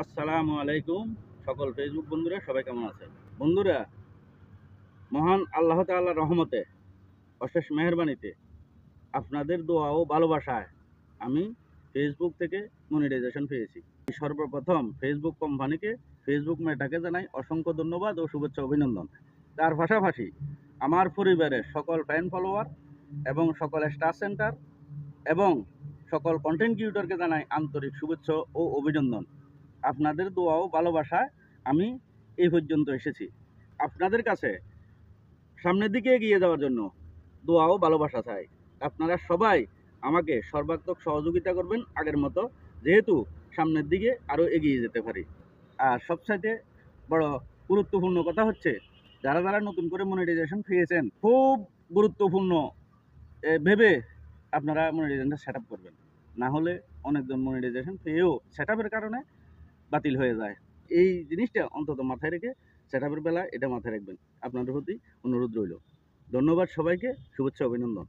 আসসালামু আলাইকুম। সকল ফেসবুক বন্ধুরা সবাই কেমন আছেন? বন্ধুরা, মহান আল্লাহ তাআলার রহমতে, অশেষ মেহেরবানিতে, আপনাদের দোয়া ও ভালোবাসায় আমি ফেসবুক থেকে মনিটাইজেশন পেয়েছি। সর্বপ্রথম ফেসবুক কোম্পানিকে, ফেসবুক মেটাকে জানাই অসংখ্য ধন্যবাদ ও শুভেচ্ছা অভিনন্দন। তার পাশাপাশি আমার পরিবারের সকল ফ্যান ফলোয়ার এবং সকল স্টার সেন্টার এবং সকল কন্টেন্ট ক্রিয়েটরকে জানাই আন্তরিক শুভেচ্ছা ও অভিনন্দন। আপনাদের দোয়া ও ভালোবাসায় আমি এই পর্যন্ত এসেছি। আপনাদের কাছে সামনের দিকে এগিয়ে যাওয়ার জন্য দোয়া ও ভালোবাসা চাই। আপনারা সবাই আমাকে সর্বাত্মক সহযোগিতা করবেন আগের মতো, যেহেতু সামনের দিকে আরও এগিয়ে যেতে পারি। আর সবচাইতে বড় গুরুত্বপূর্ণ কথা হচ্ছে, যারা যারা নতুন করে মনিটাইজেশন পেয়েছেন, খুব গুরুত্বপূর্ণ ভেবে আপনারা মনিটাইজেশনটা সেট আপ করবেন। না হলে অনেকজন মনিটাইজেশন পেয়েও সেট আপের কারণে বাতিল হয়ে যায়। এই জিনিসটা অন্তত মাথায় রেখে সেটআপের বেলায় এটা মাথায় রাখবেন। আপনাদের প্রতি অনুরোধ রইল। ধন্যবাদ সবাইকে, শুভেচ্ছা অভিনন্দন।